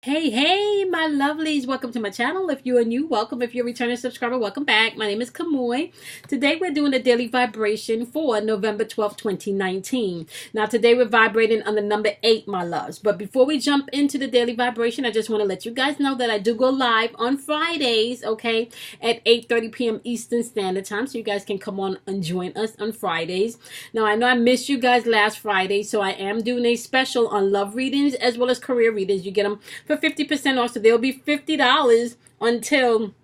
Hey, my lovelies. Welcome to my channel. If you are new, welcome. If you're a returning subscriber, welcome back. My name is Kamoy. Today, we're doing a daily vibration for November 12th, 2019. Now, today, we're vibrating on the number 8, my loves. But before we jump into the daily vibration, I just want to let you guys know that I do go live on Fridays, okay, at 8:30 p.m. Eastern Standard Time. So you guys can come on and join us on Fridays. Now, I know I missed you guys last Friday, so I am doing a special on love readings as well as career readings. You get them for 50% off, so they'll be $50 until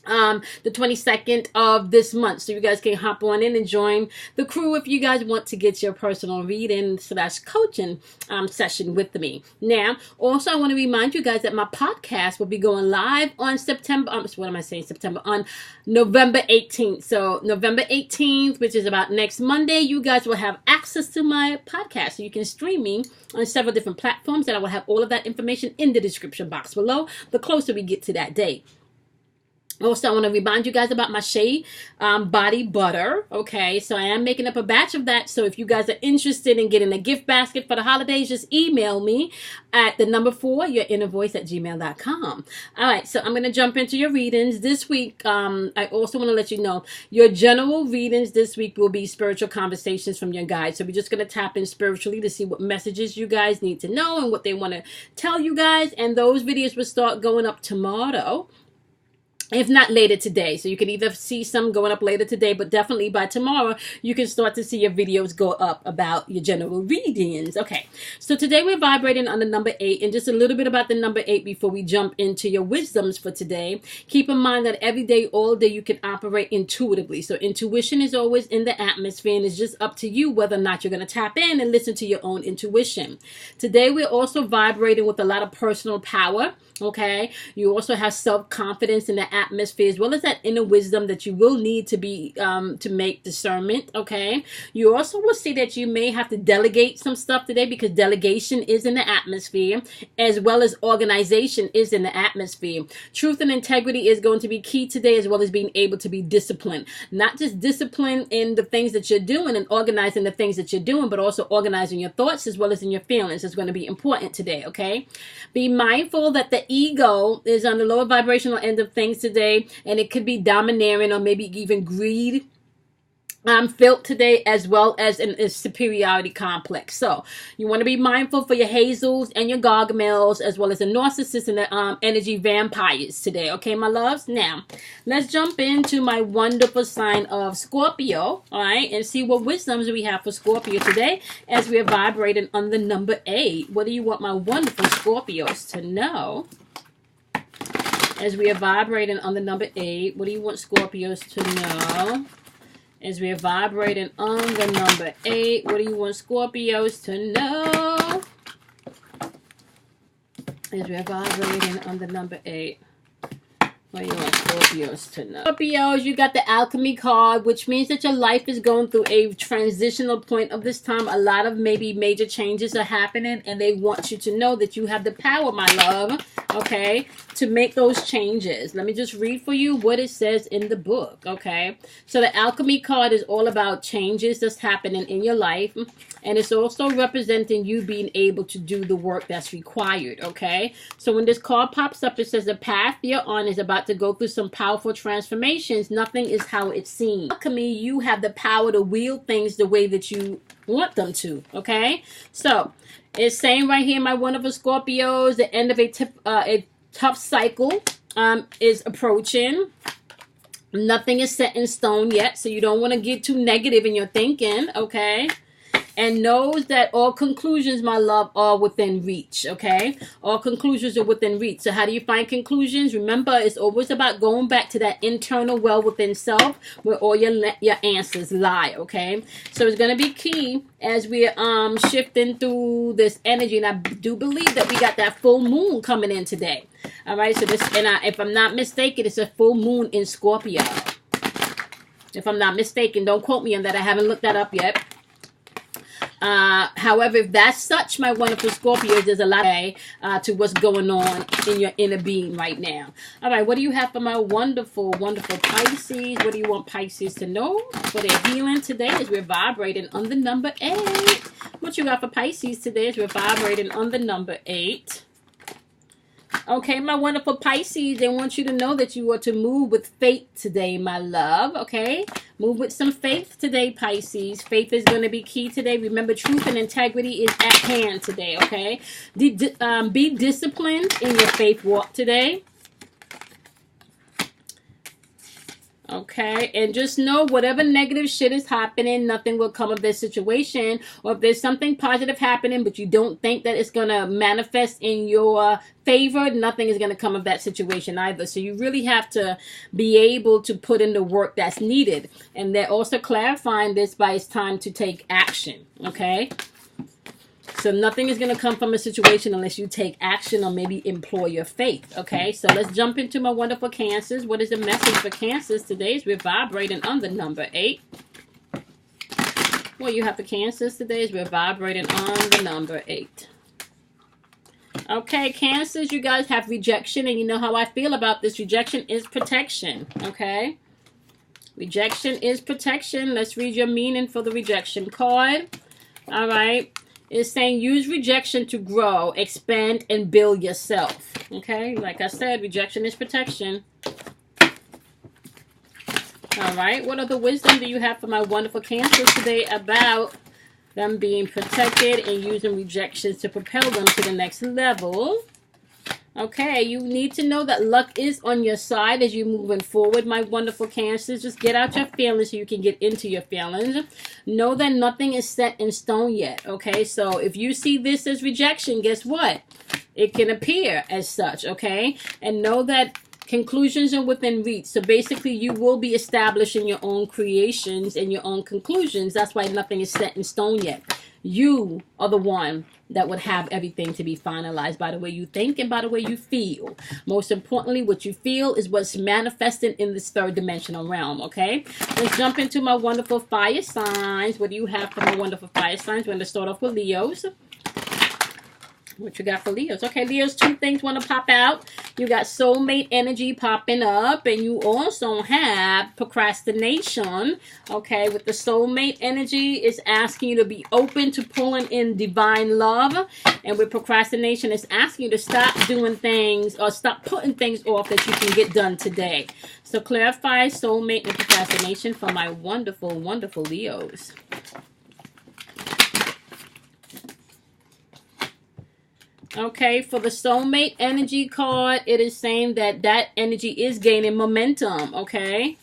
the 22nd of this month, so you guys can hop on in and join the crew if you guys want to get your personal reading / coaching session with me. Now, also I want to remind you guys that my podcast will be going live on on November 18th. So November 18th, which is about next Monday, you guys will have access to my podcast, so you can stream me on several different platforms, and I will have all of that information in the description box below the closer we get to that day. Also, I want to remind you guys about my Shea body butter. Okay, so I am making up a batch of that. So if you guys are interested in getting a gift basket for the holidays, just email me at the number 4, yourinnervoice@gmail.com. All right, so I'm going to jump into your readings this week. I also want to let you know your general readings this week will be spiritual conversations from your guides. So we're just going to tap in spiritually to see what messages you guys need to know and what they want to tell you guys. And those videos will start going up tomorrow, if not later today. So you can either see some going up later today, but definitely by tomorrow, you can start to see your videos go up about your general readings. Okay, so today we're vibrating on the number 8, and just a little bit about the number 8 before we jump into your wisdoms for today. Keep in mind that every day, all day, you can operate intuitively. So intuition is always in the atmosphere, and it's just up to you whether or not you're going to tap in and listen to your own intuition. Today, we're also vibrating with a lot of personal power. Okay, you also have self-confidence in the atmosphere, as well as that inner wisdom that you will need to be to make discernment. Okay, you also will see that you may have to delegate some stuff today, because delegation is in the atmosphere, as well as organization is in the atmosphere. Truth and integrity is going to be key today, as well as being able to be disciplined. Not just discipline in the things that you're doing and organizing the things that you're doing, but also organizing your thoughts as well as in your feelings is going to be important today. Okay, be mindful that the ego is on the lower vibrational end of things today, and it could be domineering or maybe even greed felt today, as well as a superiority complex. So you want to be mindful for your hazels and your gargamels, as well as the narcissists and the energy vampires today. Okay, my loves? Now, let's jump into my wonderful sign of Scorpio, all right, and see what wisdoms we have for Scorpio today as we are vibrating on the number 8. What do you want my wonderful Scorpios to know as we are vibrating on the number 8? What do you want Scorpios to know as we are vibrating on the number 8? What do you want Scorpios to know as we are vibrating on the number 8? What do you want Scorpios to know? Scorpios, you got the alchemy card, which means that your life is going through a transitional point of this time. A lot of maybe major changes are happening, and they want you to know that you have the power, my love, okay, to make those changes. Let me just read for you what it says in the book, okay? So the alchemy card is all about changes that's happening in your life, and it's also representing you being able to do the work that's required, okay? So when this card pops up, it says the path you're on is about to go through some powerful transformations. Nothing is how it seems. Alchemy, you have the power to wield things the way that you want them to, okay? So it's saying right here, my wonderful Scorpios, the end of a tough cycle is approaching. Nothing is set in stone yet, so you don't want to get too negative in your thinking, okay? And knows that all conclusions, my love, are within reach, okay? All conclusions are within reach. So how do you find conclusions? Remember, it's always about going back to that internal well within self where all your answers lie, okay? So it's going to be key as we're shifting through this energy. And I do believe that we got that full moon coming in today. All right, so this, and if I'm not mistaken, it's a full moon in Scorpio. If I'm not mistaken, don't quote me on that. I haven't looked that up yet. However, if that's such, my wonderful Scorpio, there's a lot to what's going on in your inner being right now. All right, what do you have for my wonderful, wonderful Pisces? What do you want Pisces to know for their healing today as we're vibrating on the number 8? What you got for Pisces today as we're vibrating on the number 8? Okay, my wonderful Pisces, they want you to know that you are to move with faith today, my love. Okay, move with some faith today, Pisces. Faith is going to be key today. Remember, truth and integrity is at hand today. Okay, be disciplined in your faith walk today. Okay, and just know whatever negative shit is happening, nothing will come of this situation. Or if there's something positive happening, but you don't think that it's going to manifest in your favor, nothing is going to come of that situation either. So you really have to be able to put in the work that's needed. And they're also clarifying this by it's time to take action. Okay. So nothing is going to come from a situation unless you take action or maybe employ your faith. Okay, so let's jump into my wonderful Cancers. What is the message for Cancers today? We're vibrating on the number 8. What you have for Cancers today is we're vibrating on the number 8. Okay, Cancers, you guys have rejection, and you know how I feel about this. Rejection is protection. Okay, rejection is protection. Let's read your meaning for the rejection card. All right. It's saying use rejection to grow, expand, and build yourself. Okay, like I said, rejection is protection. All right, what other wisdom do you have for my wonderful Cancers today about them being protected and using rejections to propel them to the next level? Okay, you need to know that luck is on your side as you're moving forward, my wonderful Cancers. Just get out your feelings so you can get into your feelings. Know that nothing is set in stone yet, okay? So if you see this as rejection, guess what? It can appear as such, okay? And know that conclusions are within reach. So basically, you will be establishing your own creations and your own conclusions. That's why nothing is set in stone yet. You are the one that would have everything to be finalized by the way you think and by the way you feel. Most importantly, what you feel is what's manifesting in this third dimensional realm, okay? Let's jump into my wonderful fire signs. What do you have for my wonderful fire signs? We're going to start off with Leos. What you got for Leos? Okay, Leos, two things want to pop out. You got soulmate energy popping up, and you also have procrastination. Okay, with the soulmate energy, it's asking you to be open to pulling in divine love. And with procrastination, it's asking you to stop doing things or stop putting things off that you can get done today. So clarify soulmate and procrastination for my wonderful, wonderful Leos. Okay, for the soulmate energy card, it is saying that that energy is gaining momentum, okay?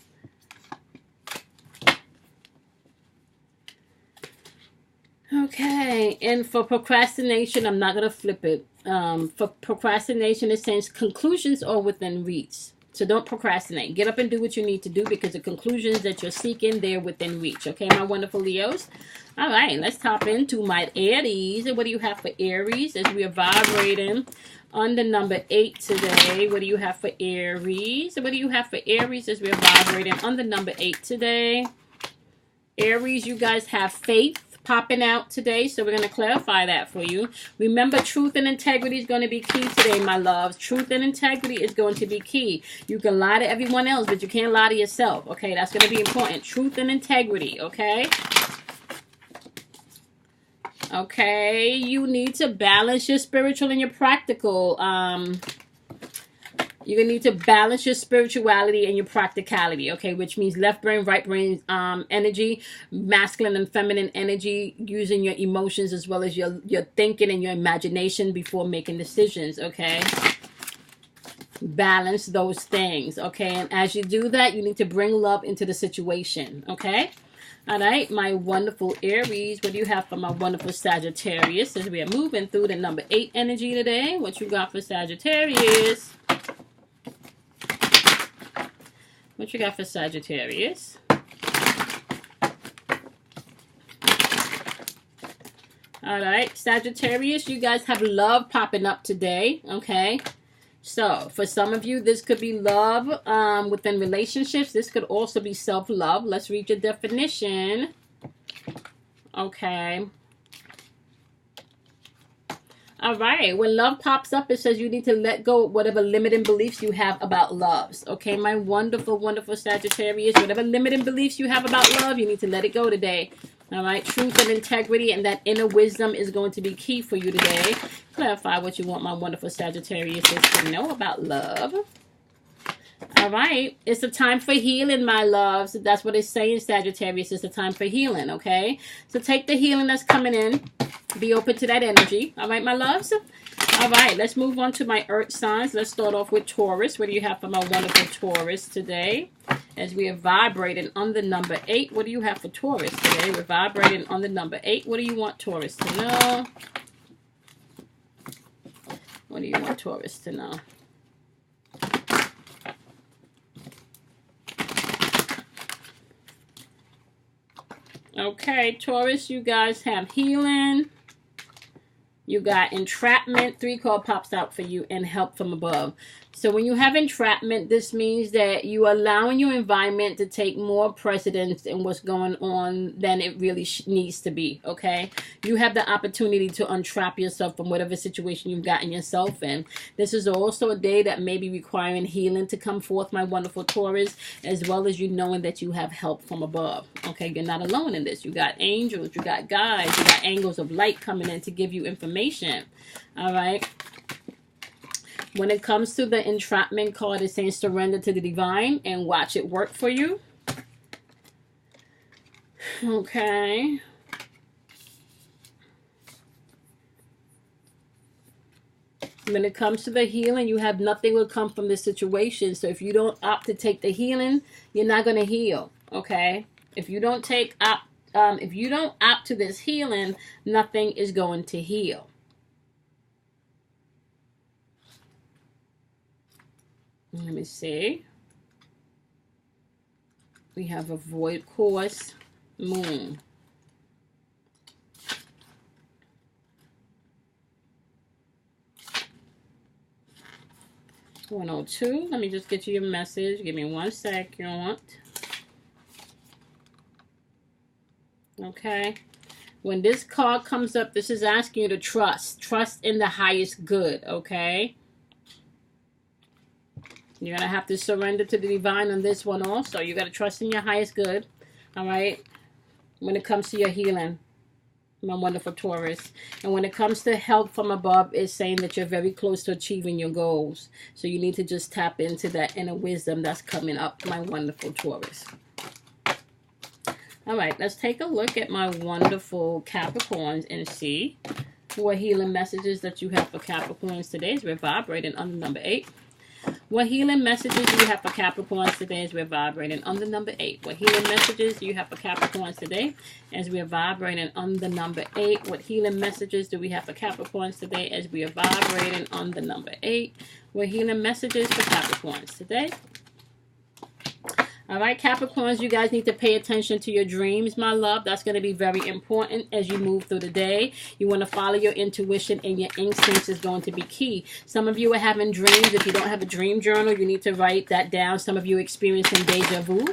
Okay, and for procrastination, I'm not going to flip it. For procrastination, it says conclusions are within reach. So don't procrastinate. Get up and do what you need to do because the conclusions that you're seeking, they're within reach. Okay, my wonderful Leos? All right, let's hop into my Aries. What do you have for Aries as we are vibrating on the number 8 today? What do you have for Aries? What do you have for Aries as we are vibrating on the number 8 today? Aries, you guys have faith popping out today, so we're going to clarify that for you. Remember, truth and integrity is going to be key today, my loves. Truth and integrity is going to be key. You can lie to everyone else, but you can't lie to yourself, okay? That's going to be important. Truth and integrity, okay? Okay, you need to balance your spiritual and your practical. You're going to need to balance your spirituality and your practicality, okay? Which means left brain, right brain energy, masculine and feminine energy, using your emotions as well as your thinking and your imagination before making decisions, okay? Balance those things, okay? And as you do that, you need to bring love into the situation, okay? All right, my wonderful Aries, what do you have for my wonderful Sagittarius as we are moving through the number 8 energy today? What you got for Sagittarius? What you got for Sagittarius? All right, Sagittarius, you guys have love popping up today, okay? So, for some of you, this could be love within relationships. This could also be self-love. Let's read your definition. Okay. All right. When love pops up, it says you need to let go of whatever limiting beliefs you have about loves. Okay, my wonderful, wonderful Sagittarius. Whatever limiting beliefs you have about love, you need to let it go today. All right, truth and integrity and that inner wisdom is going to be key for you today. Clarify what you want my wonderful Sagittarius to know about love. All right, it's a time for healing, my loves. That's what it's saying, Sagittarius. It's a time for healing, okay? So take the healing that's coming in. Be open to that energy. All right, my loves? All right, let's move on to my earth signs. Let's start off with Taurus. What do you have for my wonderful Taurus today? As we are vibrating on the number 8, what do you have for Taurus today? We're vibrating on the number 8. What do you want Taurus to know? What do you want Taurus to know? Okay, Taurus, you guys have healing. You got entrapment. 3 card pops out for you, and help from above. So when you have entrapment, this means that you are allowing your environment to take more precedence in what's going on than it really needs to be, okay? You have the opportunity to untrap yourself from whatever situation you've gotten yourself in. This is also a day that may be requiring healing to come forth, my wonderful Taurus, as well as you knowing that you have help from above, okay? You're not alone in this. You got angels, you got guides, you got angels of light coming in to give you information, all right? When it comes to the entrapment card, it's saying surrender to the divine and watch it work for you. Okay. When it comes to the healing, you have nothing will come from this situation. So if you don't opt to take the healing, you're not going to heal. Okay. If you don't opt to this healing, nothing is going to heal. Let me see. We have a void course, moon. $102. Let me just get you your message. Give me 1 second. Okay. When this card comes up, this is asking you to trust. Trust in the highest good, okay? You're going to have to surrender to the divine on this one also. You got to trust in your highest good, all right, when it comes to your healing, my wonderful Taurus. And when it comes to help from above, it's saying that you're very close to achieving your goals. So you need to just tap into that inner wisdom that's coming up, my wonderful Taurus. All right, let's take a look at my wonderful Capricorns and see what healing messages that you have for Capricorns today as we're vibrating on the number 8. What healing messages do you have for Capricorns today as we're vibrating on the number 8? What healing messages do you have for Capricorns today as we're vibrating on the number 8? What healing messages do we have for Capricorns today as we are vibrating on the number 8? What healing messages for Capricorns today? All right, Capricorns, you guys need to pay attention to your dreams, my love. That's going to be very important as you move through the day. You want to follow your intuition, and your instincts is going to be key. Some of you are having dreams. If you don't have a dream journal, you need to write that down. Some of you are experiencing deja vu.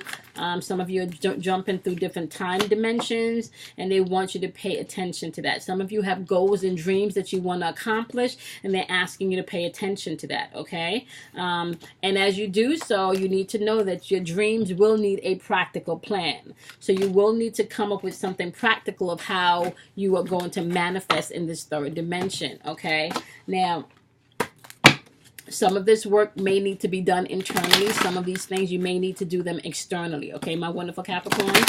Some of you are jumping through different time dimensions, and they want you to pay attention to that. Some of you have goals and dreams that you want to accomplish, and they're asking you to pay attention to that, okay? And as you do so, you need to know that your dreams will need a practical plan. So you will need to come up with something practical of how you are going to manifest in this third dimension, okay? Now, some of this work may need to be done internally. Some of these things you may need to do them externally, okay, my wonderful Capricorn?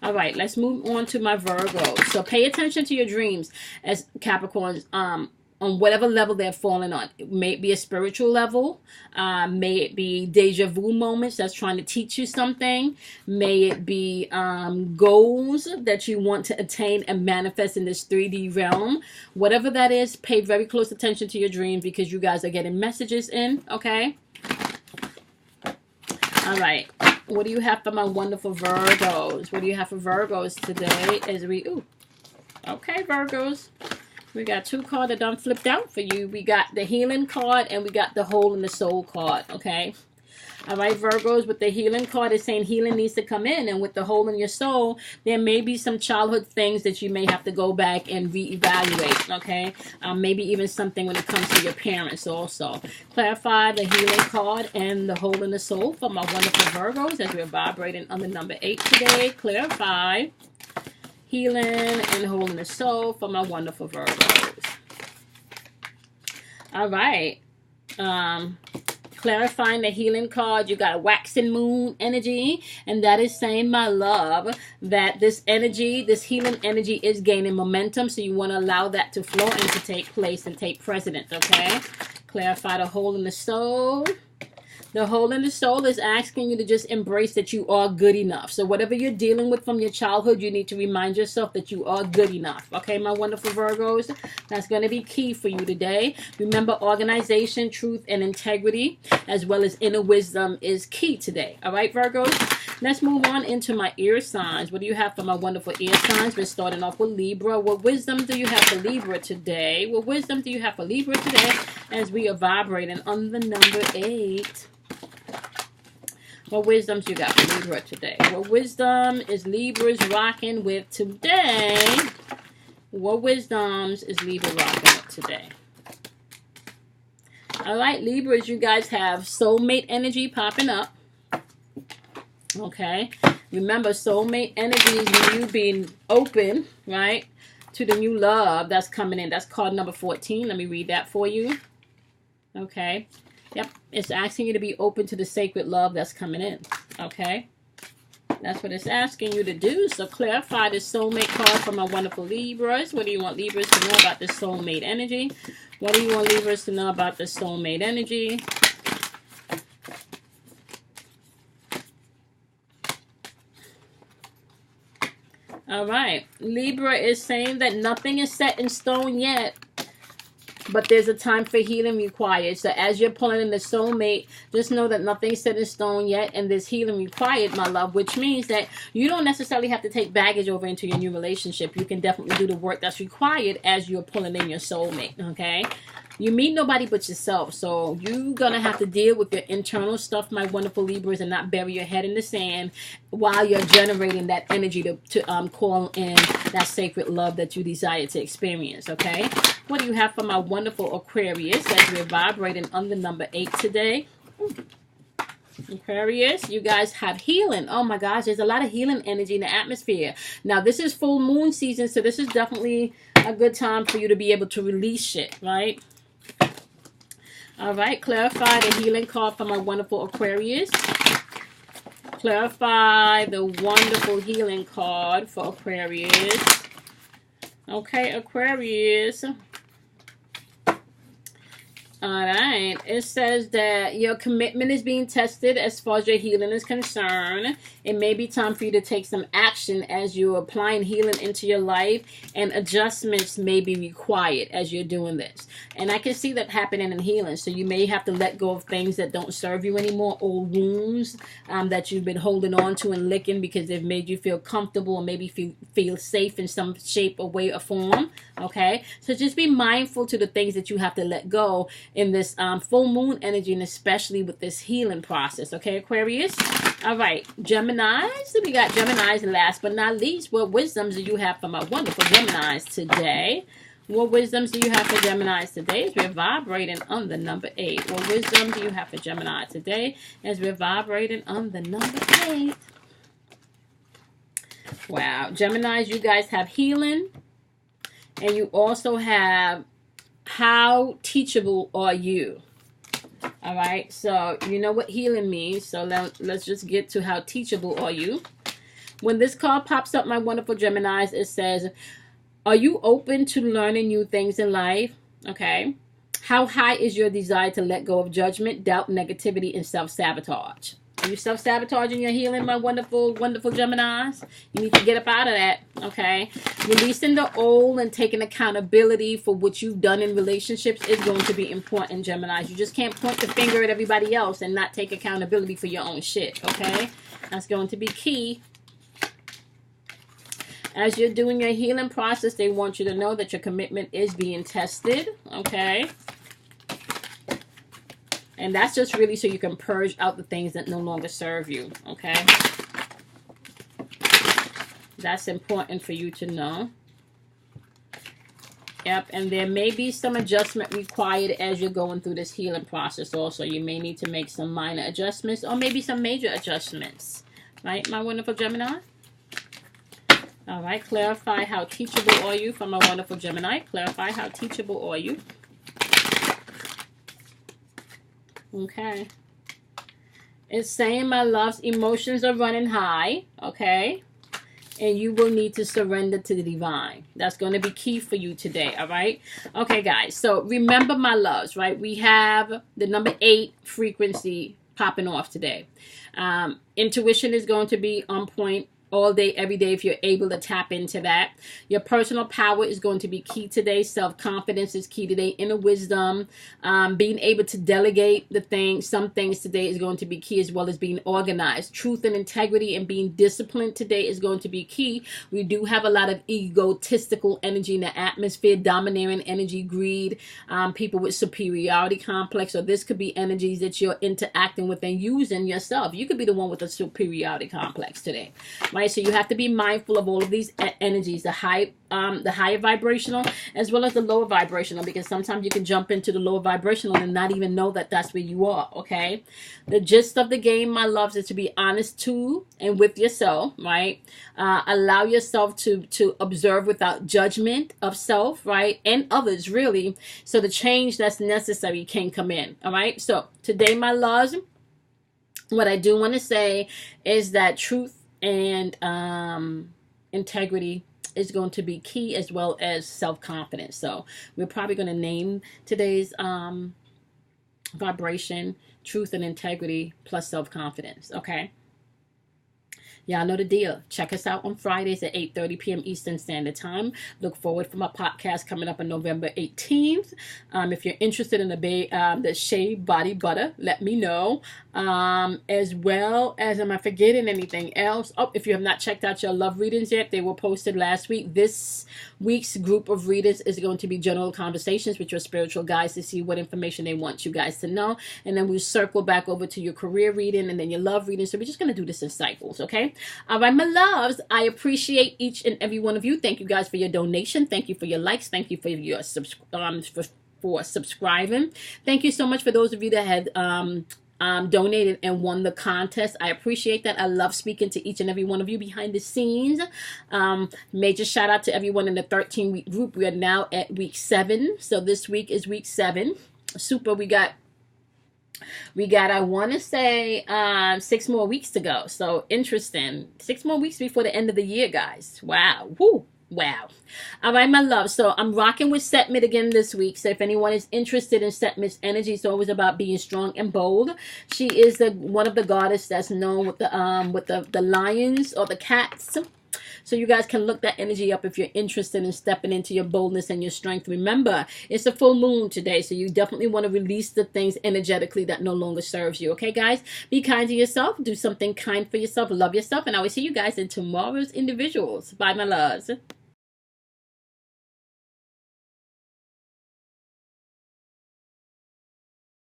All right, let's move on to my Virgo. So pay attention to your dreams as Capricorns, on whatever level they're falling on. It may be a spiritual level. May it be deja vu moments that's trying to teach you something. May it be goals that you want to attain and manifest in this 3D realm. Whatever that is, pay very close attention to your dreams because you guys are getting messages in, okay? All right. What do you have for my wonderful Virgos? What do you have for Virgos today as we... Ooh. Okay, Virgos. We got 2 cards that done flipped out for you. We got the healing card and we got the hole in the soul card, okay? All right, Virgos, with the healing card, it's saying healing needs to come in. And with the hole in your soul, there may be some childhood things that you may have to go back and reevaluate, okay? Maybe even something when it comes to your parents also. Clarify the healing card and the hole in the soul for my wonderful Virgos as we're vibrating on the number 8 today. Clarify healing and holding the soul for my wonderful Virgos. All right. Clarifying the healing card, you got a waxing moon energy, and that is saying, my love, that this energy, this healing energy is gaining momentum, so you want to allow that to flow and to take place and take precedence, okay? Clarify the hole in the soul. The hole in the soul is asking you to just embrace that you are good enough. So whatever you're dealing with from your childhood, you need to remind yourself that you are good enough. Okay, my wonderful Virgos? That's going to be key for you today. Remember, organization, truth, and integrity, as well as inner wisdom is key today. All right, Virgos? Let's move on into my ear signs. What do you have for my wonderful ear signs? We're starting off with Libra. What wisdom do you have for Libra today? What wisdom do you have for Libra today as we are vibrating on the number 8? What wisdoms you got for Libra today? What wisdom is Libra's rocking with today? What wisdoms is Libra rocking with today? All right, Libras, you guys have soulmate energy popping up. Okay. Remember, soulmate energy is when you being open, right, to the new love that's coming in. That's card number 14. Let me read that for you. Okay. Yep, it's asking you to be open to the sacred love that's coming in, okay? That's what it's asking you to do. So clarify this soulmate card for my wonderful Libras. What do you want Libras to know about this soulmate energy? What do you want Libras to know about this soulmate energy? All right, Libra is saying that nothing is set in stone yet, but there's a time for healing required. So as you're pulling in the soulmate, just know that nothing's set in stone yet, and there's healing required, my love, which means that you don't necessarily have to take baggage over into your new relationship. You can definitely do the work that's required as you're pulling in your soulmate, okay? You meet nobody but yourself, so you're going to have to deal with your internal stuff, my wonderful Libras, and not bury your head in the sand while you're generating that energy to call in that sacred love that you desire to experience, okay? What do you have for my wonderful Aquarius as we're vibrating on the number 8 today? Aquarius, you guys have healing. Oh my gosh, there's a lot of healing energy in the atmosphere. Now, this is full moon season, so this is definitely a good time for you to be able to release shit, right? All right, clarify the healing card for my wonderful Aquarius. Clarify the wonderful healing card for Aquarius. Okay, Aquarius. All right. It says that your commitment is being tested as far as your healing is concerned. It may be time for you to take some action as you're applying healing into your life, and adjustments may be required as you're doing this. And I can see that happening in healing. So you may have to let go of things that don't serve you anymore, old wounds that you've been holding on to and licking because they've made you feel comfortable or maybe feel safe in some shape or way or form. Okay. So just be mindful to the things that you have to let go in this full moon energy, and especially with this healing process. Okay, Aquarius? All right, Geminis. We got Geminis, and last but not least, what wisdoms do you have for my wonderful Geminis today? What wisdoms do you have for Geminis today as we're vibrating on the number 8? What wisdom do you have for Gemini today as we're vibrating on the number 8? Wow, Geminis, you guys have healing, and you also have how teachable are you? All right, so you know what healing means, so let's just get to how teachable are you. When this card pops up, my wonderful Geminis, it says, are you open to learning new things in life? Okay. How high is your desire to let go of judgment, doubt, negativity, and self-sabotage? Are you self-sabotaging your healing, my wonderful, wonderful Geminis? You need to get up out of that, okay? Releasing the old and taking accountability for what you've done in relationships is going to be important, Geminis. You just can't point the finger at everybody else and not take accountability for your own shit, okay? That's going to be key. As you're doing your healing process, they want you to know that your commitment is being tested, okay? And that's just really so you can purge out the things that no longer serve you, okay? That's important for you to know. Yep, and there may be some adjustment required as you're going through this healing process also. You may need to make some minor adjustments or maybe some major adjustments. Right, my wonderful Gemini? All right, clarify how teachable are you from a wonderful Gemini. Clarify how teachable are you. Okay. It's saying, my loves, emotions are running high. Okay. And you will need to surrender to the divine. That's going to be key for you today, all right? Okay, guys, so remember, my loves, right? We have the number 8 frequency popping off today. Intuition is going to be on point all day, every day, if you're able to tap into that. Your personal power is going to be key today. Self-confidence is key today. Inner wisdom, being able to delegate some things today is going to be key, as well as being organized. Truth and integrity and being disciplined today is going to be key. We do have a lot of egotistical energy in the atmosphere, domineering energy, greed, people with superiority complex. So this could be energies that you're interacting with and using yourself. You could be the one with a superiority complex today, right? So you have to be mindful of all of these energies, the higher vibrational as well as the lower vibrational, because sometimes you can jump into the lower vibrational and not even know that that's where you are. Okay, the gist of the game, my loves, is to be honest to and with yourself, right? Allow yourself to observe without judgment of self, right, and others, really, so the change that's necessary can come in. All right, so today, my loves, what I do want to say is that truth and integrity is going to be key, as well as self-confidence. So we're probably going to name today's vibration truth and integrity plus self-confidence. Okay, y'all know the deal. Check us out on Fridays at 8:30 p.m. Eastern Standard Time. Look forward for my podcast coming up on November 18th. If you're interested in the Shea Body Butter, let me know. As well as, am I forgetting anything else? Oh, if you have not checked out your love readings yet, they were posted last week. This week's group of readers is going to be general conversations with your spiritual guides to see what information they want you guys to know. And then we'll circle back over to your career reading and then your love reading. So we're just going to do this in cycles, okay? All right, my loves, I appreciate each and every one of you. Thank you guys for your donation. Thank you for your likes. Thank you for your for subscribing. Thank you so much for those of you that had donated and won the contest. I appreciate that. I love speaking to each and every one of you behind the scenes. Major shout out to everyone in the 13-week group. We are now at week 7. So this week is week 7. Super. We got, I want to say, 6 more weeks to go. So interesting. 6 more weeks before the end of the year, guys. Wow. Woo. Wow. All right, my love. So I'm rocking with Setmit again this week. So if anyone is interested in Setmit's energy, it's always about being strong and bold. She is one of the goddess that's known with the lions or the cats. So you guys can look that energy up if you're interested in stepping into your boldness and your strength. Remember, it's a full moon today, so you definitely want to release the things energetically that no longer serves you. Okay, guys? Be kind to yourself. Do something kind for yourself. Love yourself. And I will see you guys in tomorrow's individuals. Bye, my loves.